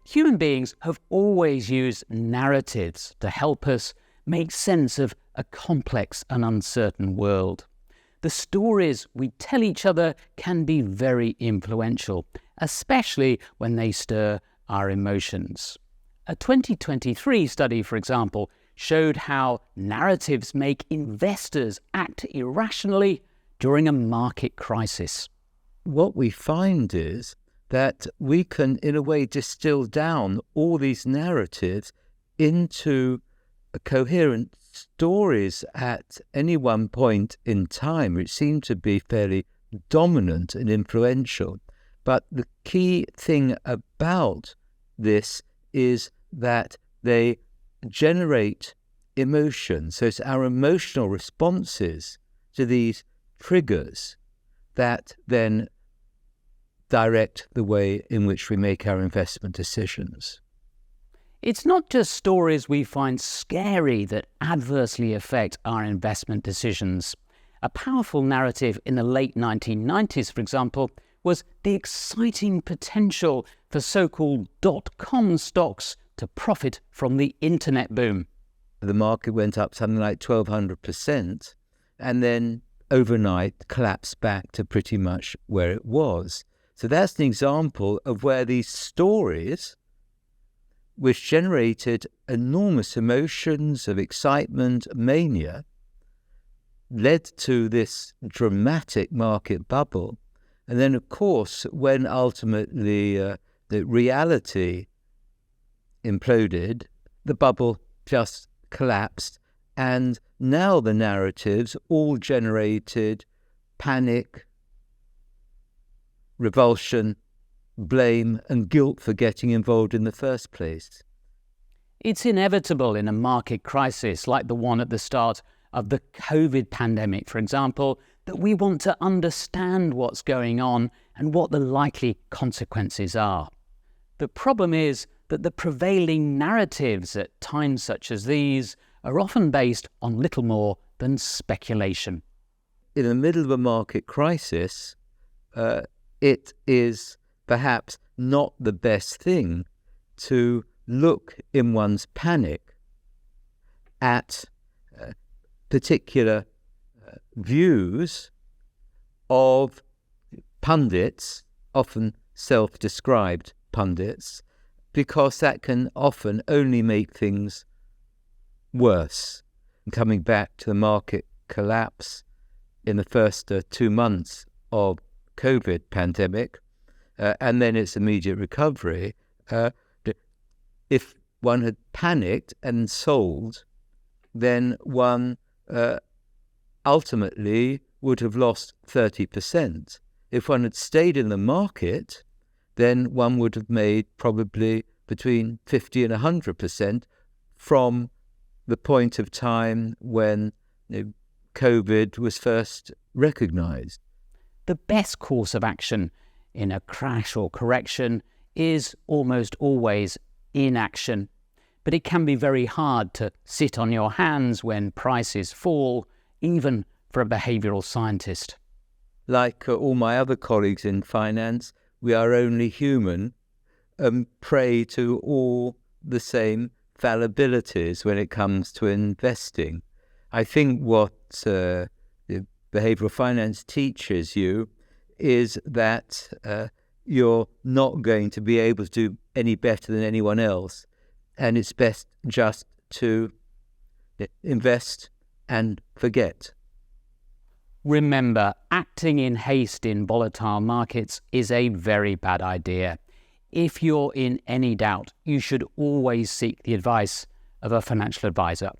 Human beings have always used narratives to help us make sense of a complex and uncertain world. The stories we tell each other can be very influential, especially when they stir our emotions. A 2023 study, for example, showed how narratives make investors act irrationally during a market crisis. What we find is that we can, in a way, distill down all these narratives into coherent stories at any one point in time, which seem to be fairly dominant and influential. But the key thing about this is that they generate emotion. So it's our emotional responses to these triggers that then direct the way in which we make our investment decisions. It's not just stories we find scary that adversely affect our investment decisions. A powerful narrative in the late 1990s, for example, was the exciting potential for so-called dot-com stocks to profit from the internet boom. The market went up something like 1,200% and then overnight collapsed back to pretty much where it was. So that's an example of where these stories, which generated enormous emotions of excitement, mania, led to this dramatic market bubble. And then, of course, when ultimately the reality imploded, the bubble just collapsed. And now the narratives all generated panic, revulsion, blame and guilt for getting involved in the first place. It's inevitable in a market crisis like the one at the start of the COVID pandemic, for example, that we want to understand what's going on and what the likely consequences are. The problem is that the prevailing narratives at times such as these are often based on little more than speculation. In the middle of a market crisis, it is perhaps not the best thing to look in one's panic at particular views of pundits, often self-described pundits, because that can often only make things worse. And coming back to the market collapse in the first 2 months of COVID pandemic, and then its immediate recovery, if one had panicked and sold, then one ultimately would have lost 30%. If one had stayed in the market, then one would have made probably between 50 and 100% from the point of time when COVID was first recognized. The best course of action in a crash or correction is almost always inaction. But it can be very hard to sit on your hands when prices fall, even for a behavioral scientist. Like all my other colleagues in finance, we are only human and prey to all the same fallibilities when it comes to investing. I think what behavioral finance teaches you is that you're not going to be able to do any better than anyone else. And it's best just to invest and forget. Remember, acting in haste in volatile markets is a very bad idea. If you're in any doubt, you should always seek the advice of a financial advisor.